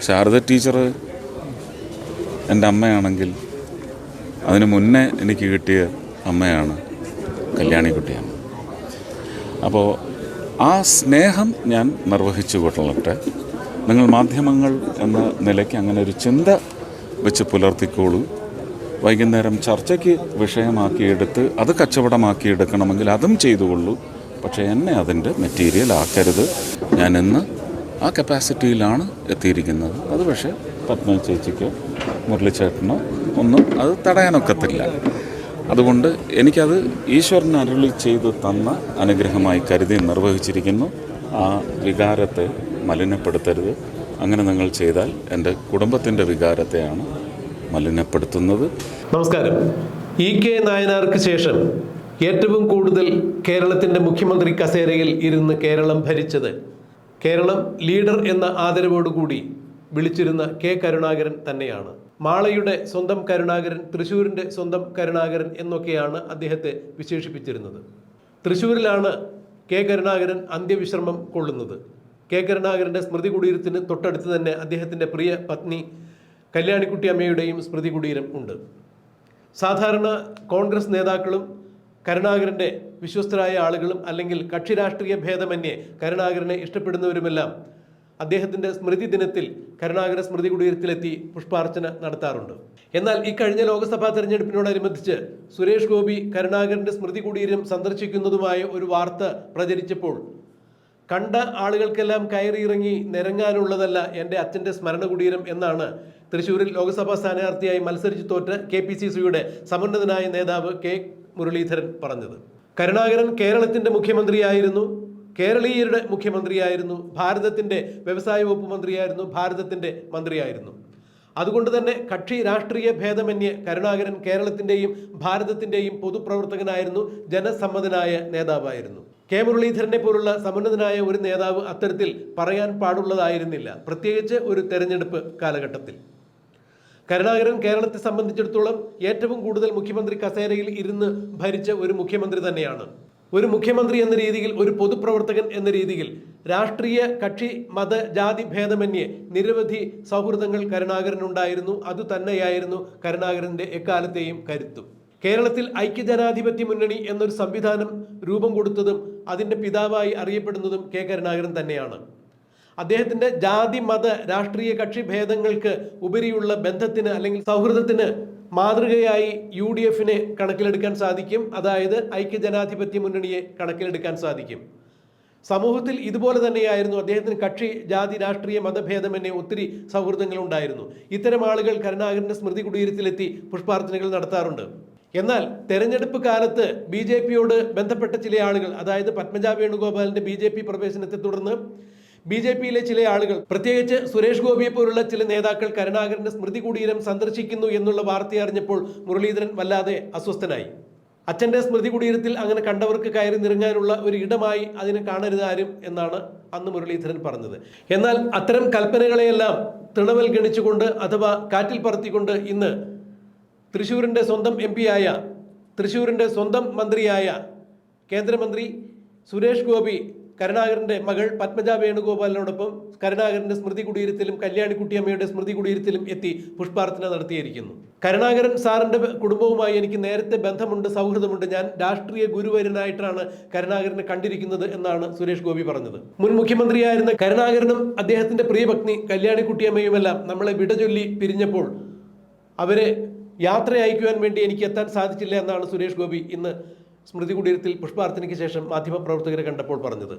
Sharada teacher എൻ്റെ അമ്മയാണെങ്കിൽ അതിന് മുന്നേ എനിക്ക് കിട്ടിയ അമ്മയാണ് കല്യാണിക്കുട്ടിയമ്മ. അപ്പോൾ ആ സ്നേഹം ഞാൻ നിർവഹിച്ചു കൊള്ളട്ടെ. നിങ്ങൾ മാധ്യമങ്ങൾ എന്ന നിലയ്ക്ക് അങ്ങനെ ഒരു ചിന്ത വെച്ച് പുലർത്തിക്കോളൂ. വൈകുന്നേരം ചർച്ചയ്ക്ക് വിഷയമാക്കിയെടുത്ത് അത് കച്ചവടമാക്കിയെടുക്കണമെങ്കിൽ അതും ചെയ്തുകൊള്ളൂ. പക്ഷേ എന്നെ അതിൻ്റെ മെറ്റീരിയൽ ആക്കരുത്. ഞാൻ ഇന്ന് ആ കപ്പാസിറ്റിയിലാണ് എത്തിയിരിക്കുന്നത്. അത് പക്ഷേ പത്മ ചേച്ചിക്കോ മുരളിച്ചേട്ടനോ ഒന്നും അത് തടയാനൊക്കത്തില്ല. അതുകൊണ്ട് എനിക്കത് ഈശ്വരൻ അരുളി ചെയ്തു തന്ന അനുഗ്രഹമായി കരുതി നിർവഹിച്ചിരിക്കുന്നു. ആ വികാരത്തെ മലിനപ്പെടുത്തരുത്. അങ്ങനെ നിങ്ങൾ ചെയ്താൽ എൻ്റെ കുടുംബത്തിൻ്റെ വികാരത്തെയാണ് മലിനപ്പെടുത്തുന്നത്. നമസ്കാരം. EK നായനാർക്ക് ശേഷം ഏറ്റവും കൂടുതൽ കേരളത്തിൻ്റെ മുഖ്യമന്ത്രി കസേരയിൽ ഇരുന്ന് കേരളം ഭരിച്ചത്, കേരളം ലീഡർ എന്ന ആദരവോടുകൂടി വിളിച്ചിരുന്ന K കരുണാകരൻ തന്നെയാണ്. മാളയുടെ സ്വന്തം കരുണാകരൻ, തൃശ്ശൂരിൻ്റെ സ്വന്തം കരുണാകരൻ എന്നൊക്കെയാണ് അദ്ദേഹത്തെ വിശേഷിപ്പിച്ചിരുന്നത്. തൃശ്ശൂരിലാണ് K കരുണാകരൻ അന്ത്യവിശ്രമം കൊള്ളുന്നത്. K കരുണാകരൻ്റെ സ്മൃതി കുടീരത്തിന് തൊട്ടടുത്ത് തന്നെ അദ്ദേഹത്തിൻ്റെ പ്രിയ പത്നി കല്യാണിക്കുട്ടി അമ്മയുടെയും സ്മൃതി കുടീരം ഉണ്ട്. സാധാരണ കോൺഗ്രസ് നേതാക്കളും കരുണാകരൻ്റെ വിശ്വസ്തരായ ആളുകളും അല്ലെങ്കിൽ കക്ഷി രാഷ്ട്രീയ ഭേദമന്യേ കരുണാകരനെ ഇഷ്ടപ്പെടുന്നവരുമെല്ലാം അദ്ദേഹത്തിൻ്റെ സ്മൃതി ദിനത്തിൽ കരുണാകര സ്മൃതി കുടീരത്തിലെത്തി പുഷ്പാർച്ചന നടത്താറുണ്ട്. എന്നാൽ ഇക്കഴിഞ്ഞ ലോക്സഭാ തെരഞ്ഞെടുപ്പിനോടനുബന്ധിച്ച് സുരേഷ് ഗോപി കരുണാകരൻ്റെ സ്മൃതി കുടീരം സന്ദർശിക്കുന്നതുമായ ഒരു വാർത്ത പ്രചരിച്ചപ്പോൾ കണ്ട ആളുകൾക്കെല്ലാം കയറിയിറങ്ങി നിരങ്ങാനുള്ളതല്ല എൻ്റെ അച്ഛൻ്റെ സ്മരണ കുടീരം എന്നാണ് തൃശ്ശൂരിൽ ലോക്സഭാ സ്ഥാനാർത്ഥിയായി മത്സരിച്ച് തോറ്റ KPCCയുടെ സമുന്നതനായ നേതാവ് K മുരളീധരൻ പറഞ്ഞത്. കരുണാകരൻ കേരളത്തിൻ്റെ മുഖ്യമന്ത്രിയായിരുന്നു, കേരളീയരുടെ മുഖ്യമന്ത്രിയായിരുന്നു, ഭാരതത്തിൻ്റെ വ്യവസായ വകുപ്പ് മന്ത്രിയായിരുന്നു, ഭാരതത്തിൻ്റെ മന്ത്രിയായിരുന്നു. അതുകൊണ്ട് തന്നെ കക്ഷി രാഷ്ട്രീയ ഭേദമന്യേ കരുണാകരൻ കേരളത്തിൻ്റെയും ഭാരതത്തിൻ്റെയും പൊതുപ്രവർത്തകനായിരുന്നു, ജനസമ്മതനായ നേതാവായിരുന്നു. K മുരളീധരനെ പോലുള്ള സമുന്നതനായ ഒരു നേതാവ് അത്തരത്തിൽ പറയാൻ പാടുള്ളതായിരുന്നില്ല, പ്രത്യേകിച്ച് ഒരു തെരഞ്ഞെടുപ്പ് കാലഘട്ടത്തിൽ. കരുണാകരൻ കേരളത്തെ സംബന്ധിച്ചിടത്തോളം ഏറ്റവും കൂടുതൽ മുഖ്യമന്ത്രി കസേരയിൽ ഇരുന്ന് ഭരിച്ച ഒരു മുഖ്യമന്ത്രി തന്നെയാണ്. ഒരു മുഖ്യമന്ത്രി എന്ന രീതിയിൽ, ഒരു പൊതുപ്രവർത്തകൻ എന്ന രീതിയിൽ രാഷ്ട്രീയ കക്ഷി മത ജാതി ഭേദമന്യേ നിരവധി സൗഹൃദങ്ങൾ കരുണാകരനുണ്ടായിരുന്നു. അതുതന്നെയായിരുന്നു കരുണാകരൻ്റെ എക്കാലത്തെയും കരുത്തും. കേരളത്തിൽ ഐക്യജനാധിപത്യ മുന്നണി എന്നൊരു സംവിധാനം രൂപം കൊടുത്തതും അതിൻ്റെ പിതാവായി അറിയപ്പെടുന്നതും K കരുണാകരൻ തന്നെയാണ്. അദ്ദേഹത്തിൻ്റെ ജാതി മത രാഷ്ട്രീയ കക്ഷി ഭേദങ്ങൾക്ക് ഉപരിയുള്ള ബന്ധത്തിന് അല്ലെങ്കിൽ സൗഹൃദത്തിന് മാതൃകയായി UDFനെ കണക്കിലെടുക്കാൻ സാധിക്കും. അതായത് ഐക്യജനാധിപത്യ മുന്നണിയെ കണക്കിലെടുക്കാൻ സാധിക്കും. സമൂഹത്തിൽ ഇതുപോലെ തന്നെയായിരുന്നു. അദ്ദേഹത്തിന് കക്ഷി ജാതി രാഷ്ട്രീയ മതഭേദമെന്നെ ഒത്തിരി സൗഹൃദങ്ങൾ ഉണ്ടായിരുന്നു. ഇത്തരം ആളുകൾ കരുണാകരൻ്റെ സ്മൃതി കുടീരത്തിലെത്തി പുഷ്പാർച്ചനകൾ നടത്താറുണ്ട്. എന്നാൽ തെരഞ്ഞെടുപ്പ് കാലത്ത് BJPയോട് ബന്ധപ്പെട്ട ചില ആളുകൾ, അതായത് പത്മജ വേണുഗോപാലിൻ്റെ BJP പ്രവേശനത്തെ തുടർന്ന് BJPയിലെ ചില ആളുകൾ, പ്രത്യേകിച്ച് സുരേഷ് ഗോപിയെ പോലുള്ള ചില നേതാക്കൾ കരുണാകരൻ്റെ സ്മൃതി കുടീരം സന്ദർശിക്കുന്നു എന്നുള്ള വാർത്ത അറിഞ്ഞപ്പോൾ മുരളീധരൻ വല്ലാതെ അസ്വസ്ഥനായി. അച്ഛൻ്റെ സ്മൃതി കുടീരത്തിൽ അങ്ങനെ കണ്ടവർക്ക് കയറി നിറങ്ങാനുള്ള ഒരു ഇടമായി അതിനെ കാണരുത് ആരും എന്നാണ് അന്ന് മുരളീധരൻ പറഞ്ഞത്. എന്നാൽ അത്തരം കൽപ്പനകളെയെല്ലാം തൃണവൽ ഗണിച്ചുകൊണ്ട് അഥവാ കാറ്റിൽ പറത്തിക്കൊണ്ട് ഇന്ന് തൃശ്ശൂരിൻ്റെ സ്വന്തം MP ആയ, തൃശ്ശൂരിൻ്റെ സ്വന്തം മന്ത്രിയായ കേന്ദ്രമന്ത്രി സുരേഷ് ഗോപി കരുണാകരൻ്റെ മകൾ പത്മജ വേണുഗോപാലിനോടൊപ്പം കരുണാകരൻ്റെ സ്മൃതി കുടീരത്തിലും കല്യാണിക്കുട്ടിയമ്മയുടെ സ്മൃതി കുടീരത്തിലും എത്തി പുഷ്പാർച്ചന നടത്തിയിരിക്കുന്നു. കരുണാകരൻ സാറിൻ്റെ കുടുംബവുമായി എനിക്ക് നേരത്തെ ബന്ധമുണ്ട്, സൗഹൃദമുണ്ട്. ഞാൻ രാഷ്ട്രീയ ഗുരുവരനായിട്ടാണ് കരുണാകരനെ കണ്ടിരിക്കുന്നത് എന്നാണ് സുരേഷ് ഗോപി പറഞ്ഞത്. മുൻ മുഖ്യമന്ത്രിയായിരുന്ന കരുണാകരനും അദ്ദേഹത്തിൻ്റെ പ്രിയപത്നി കല്യാണിക്കുട്ടിയമ്മയുമെല്ലാം നമ്മളെ വിട ചൊല്ലി പിരിഞ്ഞപ്പോൾ അവരെ യാത്ര അയക്കുവാൻ വേണ്ടി എനിക്ക് എത്താൻ സാധിച്ചില്ല എന്നാണ് സുരേഷ് ഗോപി ഇന്ന് സ്മൃതി കുടീരത്തിൽ പുഷ്പാർച്ചനയ്ക്ക് ശേഷം മാധ്യമപ്രവർത്തകരെ കണ്ടപ്പോൾ പറഞ്ഞത്.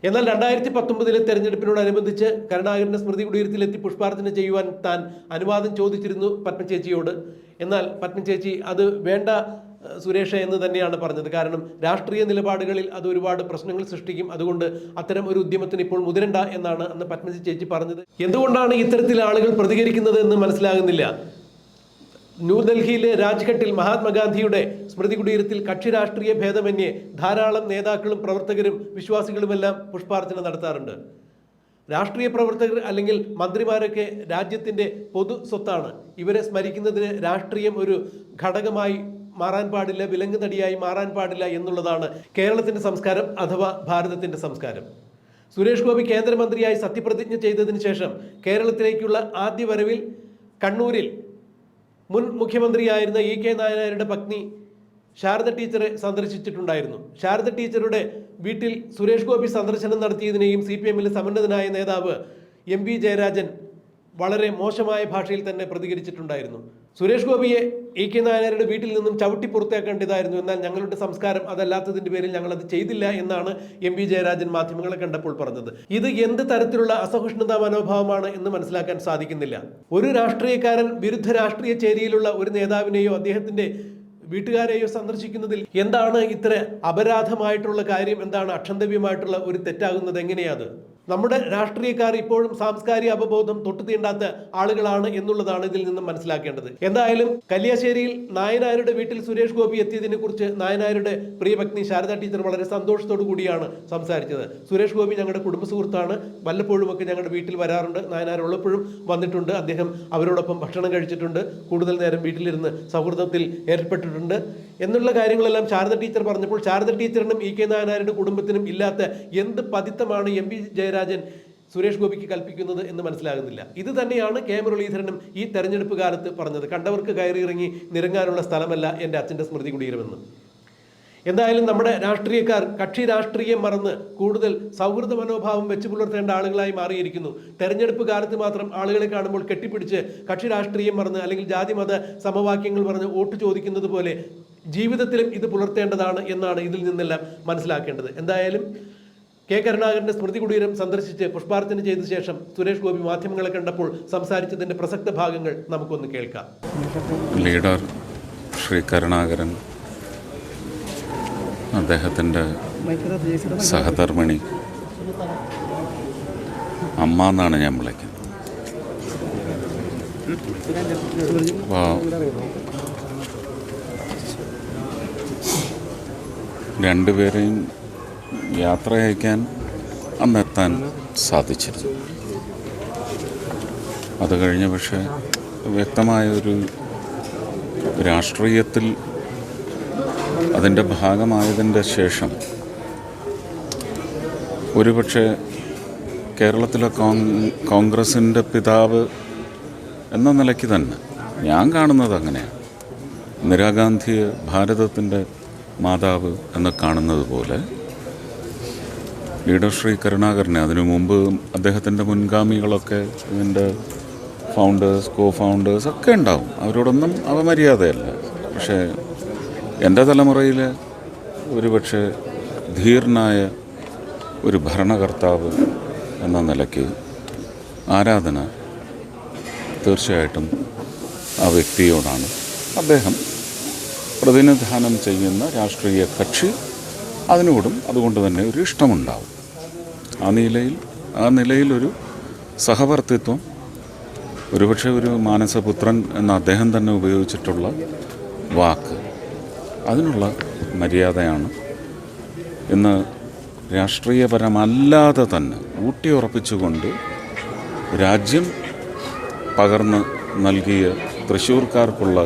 എന്നാൽ 2019 തെരഞ്ഞെടുപ്പിനോടനുബന്ധിച്ച് കരുണാകരൻ്റെ സ്മൃതി കുടീരത്തിലെത്തി പുഷ്പാർച്ചന ചെയ്യുവാൻ താൻ അനുവാദം ചോദിച്ചിരുന്നു പത്മചേച്ചിയോട്. എന്നാൽ പത്മചേച്ചി അത് വേണ്ട സുരേഷ് എന്ന് തന്നെയാണ് പറഞ്ഞത്. കാരണം രാഷ്ട്രീയ നിലപാടുകളിൽ അത് ഒരുപാട് പ്രശ്നങ്ങൾ സൃഷ്ടിക്കും, അതുകൊണ്ട് അത്തരം ഒരു ഉദ്യമത്തിന് ഇപ്പോൾ മുതിരണ്ട എന്നാണ് അന്ന് പത്മചേച്ചി പറഞ്ഞത്. എന്തുകൊണ്ടാണ് ഇത്തരത്തിൽ ആളുകൾ പ്രതികരിക്കുന്നത് എന്ന് മനസ്സിലാകുന്നില്ല. ന്യൂഡൽഹിയിലെ രാജ്ഘട്ടിൽ മഹാത്മാഗാന്ധിയുടെ സ്മൃതി കുടീരത്തിൽ കക്ഷി രാഷ്ട്രീയ ഭേദമന്യേ ധാരാളം നേതാക്കളും പ്രവർത്തകരും വിശ്വാസികളുമെല്ലാം പുഷ്പാർച്ചന നടത്താറുണ്ട്. രാഷ്ട്രീയ പ്രവർത്തകർ അല്ലെങ്കിൽ മന്ത്രിമാരൊക്കെ രാജ്യത്തിൻ്റെ പൊതു സ്വത്താണ്. ഇവരെ സ്മരിക്കുന്നതിന് രാഷ്ട്രീയം ഒരു ഘടകമായി മാറാൻ പാടില്ല, വിലങ്ങുതടിയായി മാറാൻ പാടില്ല എന്നുള്ളതാണ് കേരളത്തിൻ്റെ സംസ്കാരം അഥവാ ഭാരതത്തിൻ്റെ സംസ്കാരം. സുരേഷ് ഗോപി കേന്ദ്രമന്ത്രിയായി സത്യപ്രതിജ്ഞ ചെയ്തതിന് ശേഷം കേരളത്തിലേക്കുള്ള ആദ്യ വരവിൽ കണ്ണൂരിൽ മുൻ മുഖ്യമന്ത്രിയായിരുന്ന ഇ കെ നായനാരുടെ പത്നി ശാരദ ടീച്ചറെ സന്ദർശിച്ചിട്ടുണ്ടായിരുന്നു. ശാരദ ടീച്ചറുടെ വീട്ടിൽ സുരേഷ് ഗോപി സന്ദർശനം നടത്തിയതിനെയും CPM-ലെ സമന്നതനായ നേതാവ് MP ജയരാജൻ വളരെ മോശമായ ഭാഷയിൽ തന്നെ പ്രതികരിച്ചിട്ടുണ്ടായിരുന്നു. സുരേഷ് ഗോപിയെ ഇ കെ നായനാരുടെ വീട്ടിൽ നിന്നും ചവിട്ടി പുറത്തേക്കേണ്ടതായിരുന്നു, എന്നാൽ ഞങ്ങളുടെ സംസ്കാരം അതല്ലാത്തതിൻ്റെ പേരിൽ ഞങ്ങളത് ചെയ്തില്ല എന്നാണ് MP ജയരാജൻ മാധ്യമങ്ങളെ കണ്ടപ്പോൾ പറഞ്ഞത്. ഇത് എന്ത് തരത്തിലുള്ള അസഹിഷ്ണുതാ മനോഭാവമാണ് എന്ന് മനസ്സിലാക്കാൻ സാധിക്കുന്നില്ല. ഒരു രാഷ്ട്രീയക്കാരൻ വിരുദ്ധ രാഷ്ട്രീയ ചേരിയിലുള്ള ഒരു നേതാവിനെയോ അദ്ദേഹത്തിൻ്റെ വീട്ടുകാരെയോ സന്ദർശിക്കുന്നതിൽ എന്താണ് ഇത്ര അപരാധമായിട്ടുള്ള കാര്യം? എന്താണ് അക്ഷന്തവ്യമായിട്ടുള്ള ഒരു തെറ്റാകുന്നത്? എങ്ങനെയാണ്? നമ്മുടെ രാഷ്ട്രീയക്കാർ ഇപ്പോഴും സാംസ്കാരിക അവബോധം തൊട്ടു തീണ്ടാത്ത ആളുകളാണ് എന്നുള്ളതാണ് ഇതിൽ നിന്നും മനസ്സിലാക്കേണ്ടത്. എന്തായാലും കല്യാശ്ശേരിയിൽ നായനാരുടെ വീട്ടിൽ സുരേഷ് ഗോപി എത്തിയതിനെ കുറിച്ച് നായനാരുടെ പ്രിയപത്നി ശാരദ ടീച്ചർ വളരെ സന്തോഷത്തോടു കൂടിയാണ് സംസാരിച്ചത്. സുരേഷ് ഗോപി ഞങ്ങളുടെ കുടുംബ സുഹൃത്താണ്, വല്ലപ്പോഴുമൊക്കെ ഞങ്ങളുടെ വീട്ടിൽ വരാറുണ്ട്, നായനാരുള്ളപ്പോഴും വന്നിട്ടുണ്ട്, അദ്ദേഹം അവരോടൊപ്പം ഭക്ഷണം കഴിച്ചിട്ടുണ്ട്, കൂടുതൽ നേരം വീട്ടിലിരുന്ന് സൗഹൃദത്തിൽ ഏർപ്പെട്ടിട്ടുണ്ട് എന്നുള്ള കാര്യങ്ങളെല്ലാം ശാരദ ടീച്ചർ പറഞ്ഞപ്പോൾ ശാരദ ടീച്ചറിനും ഇ കെ നായനാരുടെ കുടുംബത്തിനും ഇല്ലാത്ത എന്ത് പതിത്തമാണ് MP ജയരാജൻ സുരേഷ് ഗോപിക്ക് കൽപ്പിക്കുന്നത് എന്ന് മനസ്സിലാകുന്നില്ല. ഇത് തന്നെയാണ് കെ മുരളീധരനും ഈ തെരഞ്ഞെടുപ്പ് കാലത്ത് പറഞ്ഞത്. കണ്ടവർക്ക് കയറിയിറങ്ങി നിരങ്ങാനുള്ള സ്ഥലമല്ല എൻ്റെ അച്ഛൻ്റെ സ്മൃതി കുടീരമെന്ന്. എന്തായാലും നമ്മുടെ രാഷ്ട്രീയക്കാർ കക്ഷി രാഷ്ട്രീയം മറന്ന് കൂടുതൽ സൗഹൃദ മനോഭാവം വെച്ച് പുലർത്തേണ്ട ആളുകളായി മാറിയിരിക്കുന്നു. തെരഞ്ഞെടുപ്പ് കാലത്ത് മാത്രം ആളുകളെ കാണുമ്പോൾ കെട്ടിപ്പിടിച്ച് കക്ഷി രാഷ്ട്രീയം മറന്ന് അല്ലെങ്കിൽ ജാതി മത സമവാക്യങ്ങൾ പറഞ്ഞ് വോട്ട് ചോദിക്കുന്നത് പോലെ ജീവിതത്തിലും ഇത് പുലർത്തേണ്ടതാണ് എന്നാണ് ഇതിൽ നിന്നെല്ലാം മനസ്സിലാക്കേണ്ടത്. എന്തായാലും കെ കരുണാകരന്റെ സ്മൃതി കുടീരം സന്ദർശിച്ച് പുഷ്പാർച്ചന ചെയ്ത ശേഷം സുരേഷ് ഗോപി മാധ്യമങ്ങളെ കണ്ടപ്പോൾ സംസാരിച്ചതിന്റെ പ്രസക്ത ഭാഗങ്ങൾ നമുക്കൊന്ന് കേൾക്കാം. ലീഡർ ശ്രീ കരുണാകരൻ, അദ്ദേഹത്തിൻ്റെ സഹധർമ്മിണി അമ്മ എന്നാണ് ഞാൻ വിളിക്കുന്നത്. അപ്പോൾ രണ്ടുപേരെയും യാത്ര അയക്കാൻ അന്നെത്താൻ സാധിച്ചിരുന്നു. അത് കഴിഞ്ഞ് പക്ഷേ വ്യക്തമായൊരു രാഷ്ട്രീയത്തിൽ അതിൻ്റെ ഭാഗമായതിൻ്റെ ശേഷം ഒരുപക്ഷെ കേരളത്തിലെ കോൺഗ്രസിൻ്റെ പിതാവ് എന്ന നിലയ്ക്ക് തന്നെ ഞാൻ കാണുന്നത് അങ്ങനെയാണ്. ഇന്ദിരാഗാന്ധിയെ ഭാരതത്തിൻ്റെ മാതാവ് എന്ന് കാണുന്നത് പോലെ ലീഡർ ശ്രീ കരുണാകരനെ, അതിനു മുമ്പ് അദ്ദേഹത്തിൻ്റെ മുൻഗാമികളൊക്കെ ഇതിൻ്റെ ഫൗണ്ടേഴ്സ്, കോ ഫൗണ്ടേഴ്സ് ഒക്കെ ഉണ്ടാവും, അവരോടൊന്നും അപമര്യാദയല്ല. പക്ഷേ എൻ്റെ തലമുറയിൽ ഒരുപക്ഷെ ധീരനായ ഒരു ഭരണകർത്താവ് എന്ന നിലയ്ക്ക് ആരാധന തീർച്ചയായിട്ടും ആ വ്യക്തിയോടാണ്. അദ്ദേഹം പ്രതിനിധാനം ചെയ്യുന്ന രാഷ്ട്രീയ കക്ഷി അതിനോടും അതുകൊണ്ട് തന്നെ ഒരു ഇഷ്ടമുണ്ടാവും. ആ നിലയിൽ ഒരു സഹവർത്തിത്വം, ഒരുപക്ഷെ ഒരു മാനസപുത്രൻ എന്ന അദ്ദേഹം തന്നെ ഉപയോഗിച്ചിട്ടുള്ള വാക്ക്, അതിനുള്ള മര്യാദയാണ് ഇന്ന് രാഷ്ട്രീയപരമല്ലാതെ തന്നെ ഊട്ടിയുറപ്പിച്ചുകൊണ്ട് രാജ്യം പകർന്ന് നൽകിയ തൃശ്ശൂർക്കാർക്കുള്ള,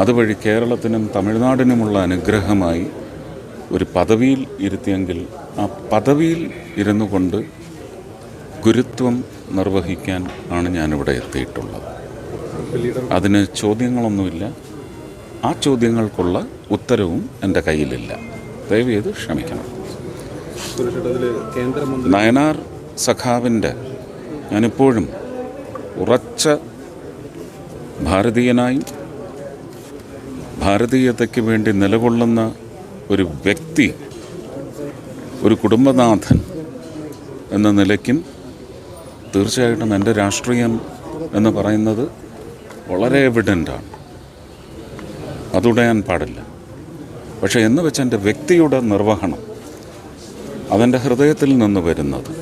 അതുവഴി കേരളത്തിനും തമിഴ്നാടിനുമുള്ള അനുഗ്രഹമായി ഒരു പദവിയിൽ ഇരുത്തിയെങ്കിൽ ആ പദവിയിൽ ഇരുന്നു കൊണ്ട് ഗുരുത്വം നിർവഹിക്കാൻ ആണ് ഞാനിവിടെ എത്തിയിട്ടുള്ളത്. അതിന് ചോദ്യങ്ങളൊന്നുമില്ല, ആ ചോദ്യങ്ങൾക്കുള്ള ഉത്തരവും എൻ്റെ കയ്യിലില്ല. ദയവ് ചെയ്ത് ക്ഷമിക്കണം. നയനാർ സഖാവിൻ്റെ ഞാനിപ്പോഴും ഉറച്ച ഭാരതീയനായും ഭാരതീയതയ്ക്ക് വേണ്ടി നിലകൊള്ളുന്ന ഒരു വ്യക്തി, ഒരു കുടുംബനാഥൻ എന്ന നിലയ്ക്കും തീർച്ചയായിട്ടും എൻ്റെ രാഷ്ട്രീയം എന്ന് പറയുന്നത് വളരെ എവിഡൻ്റാണ്, അതുടയാൻ പാടില്ല. പക്ഷേ എന്ന് വെച്ച് എൻ്റെ വ്യക്തിയുടെ നിർവഹണം അതെൻ്റെ ഹൃദയത്തിൽ നിന്ന് വരുന്നത്,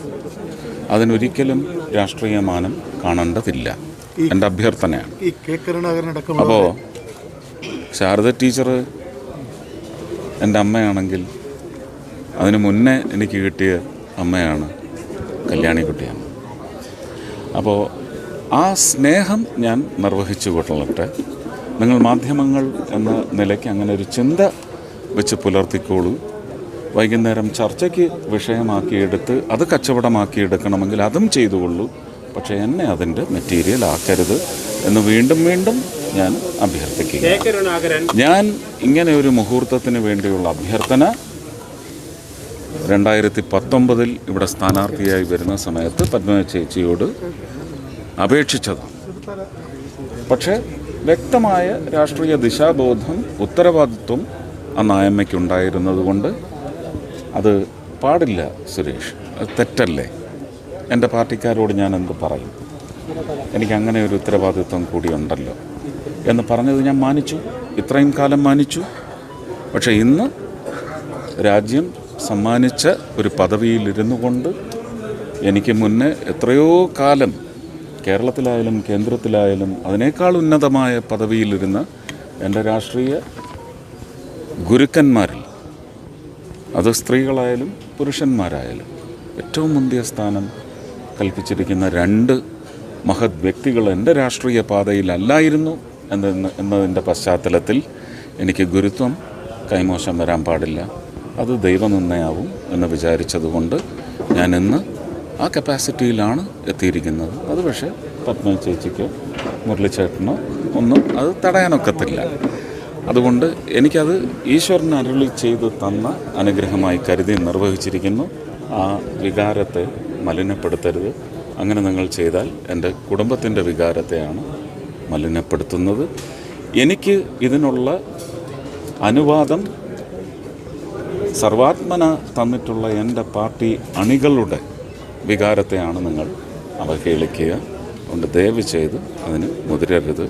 അതിനൊരിക്കലും രാഷ്ട്രീയ മാനം കാണേണ്ടതില്ല, എൻ്റെ അഭ്യർത്ഥനയാണ്. അപ്പോൾ ശാരദ ടീച്ചർ എൻ്റെ അമ്മയാണെങ്കിൽ അതിന് മുന്നേ എനിക്ക് കിട്ടിയ അമ്മയാണ് കല്യാണിക്കുട്ടിയമ്മ. അപ്പോൾ ആ സ്നേഹം ഞാൻ നിർവഹിച്ചു കൊള്ളട്ടെ. നിങ്ങൾ മാധ്യമങ്ങൾ എന്ന നിലയ്ക്ക് അങ്ങനെ ഒരു ചിന്ത വെച്ച് പുലർത്തിക്കോളൂ. വൈകുന്നേരം ചർച്ചയ്ക്ക് വിഷയമാക്കിയെടുത്ത് അത് കച്ചവടമാക്കിയെടുക്കണമെങ്കിൽ അതും ചെയ്തുകൊള്ളൂ, പക്ഷേ എന്നെ അതിൻ്റെ മെറ്റീരിയൽ ആക്കരുത് എന്ന് വീണ്ടും വീണ്ടും ഞാൻ അഭ്യർത്ഥിക്കുക. ഞാൻ ഇങ്ങനെ ഒരു മുഹൂർത്തത്തിന് വേണ്ടിയുള്ള അഭ്യർത്ഥന 2019 ഇവിടെ സ്ഥാനാർത്ഥിയായി വരുന്ന സമയത്ത് പത്മ ചേച്ചിയോട് അപേക്ഷിച്ചതാണ്. പക്ഷേ വ്യക്തമായ രാഷ്ട്രീയ ദിശാബോധം, ഉത്തരവാദിത്വം ആ നായമ്മയ്ക്കുണ്ടായിരുന്നത് കൊണ്ട് അത് പാടില്ല സുരേഷ്, അത് തെറ്റല്ലേ, എൻ്റെ പാർട്ടിക്കാരോട് ഞാൻ എന്ത് പറയും, എനിക്കങ്ങനെ ഒരു ഉത്തരവാദിത്വം കൂടിയുണ്ടല്ലോ എന്ന് പറഞ്ഞത് ഞാൻ മാനിച്ചു, ഇത്രയും കാലം മാനിച്ചു. പക്ഷേ ഇന്ന് രാജ്യം സമ്മാനിച്ച ഒരു പദവിയിലിരുന്നു കൊണ്ട് എനിക്ക് മുന്നേ എത്രയോ കാലം കേരളത്തിലായാലും കേന്ദ്രത്തിലായാലും അതിനേക്കാൾ ഉന്നതമായ പദവിയിലിരുന്ന എൻ്റെ രാഷ്ട്രീയ ഗുരുക്കന്മാരിൽ, അത് സ്ത്രീകളായാലും പുരുഷന്മാരായാലും ഏറ്റവും മുന്തിയ സ്ഥാനം കൽപ്പിച്ചിരിക്കുന്ന 2 മഹത് വ്യക്തികൾ എൻ്റെ രാഷ്ട്രീയ പാതയിലല്ലായിരുന്നു എന്നതിൻ്റെ പശ്ചാത്തലത്തിൽ എനിക്ക് ഗുരുത്വം കൈമോശം വരാൻ പാടില്ല, അത് ദൈവനിന്ദയാവും എന്ന് വിചാരിച്ചതുകൊണ്ട് ഞാൻ ഇന്ന് ആ കപ്പാസിറ്റിയിലാണ് എത്തിയിരിക്കുന്നത്. അത് പക്ഷേ പത്മ ചേച്ചിക്കോ മുരളിച്ചേട്ടനോ ഒന്നും അത് തടയാനൊക്കത്തില്ല. അതുകൊണ്ട് എനിക്കത് ഈശ്വരൻ അരുളി ചെയ്ത് തന്ന അനുഗ്രഹമായി കരുതി നിർവഹിച്ചിരിക്കുന്നു. ആ വികാരത്തെ മലിനപ്പെടുത്തരുത്. അങ്ങനെ നിങ്ങൾ ചെയ്താൽ എൻ്റെ കുടുംബത്തിൻ്റെ വികാരത്തെയാണ് മലിനപ്പെടുത്തുന്നത്. എനിക്ക് ഇതിനുള്ള അനുവാദം സർവാത്മന തന്നിട്ടുള്ള എൻ്റെ പാർട്ടി അണികളുടെ വികാരത്തെയാണ് നിങ്ങൾ അവഹേളിക്കുക. അതുകൊണ്ട് ദയവ് ചെയ്ത് അതിന് മുതിരരുത്.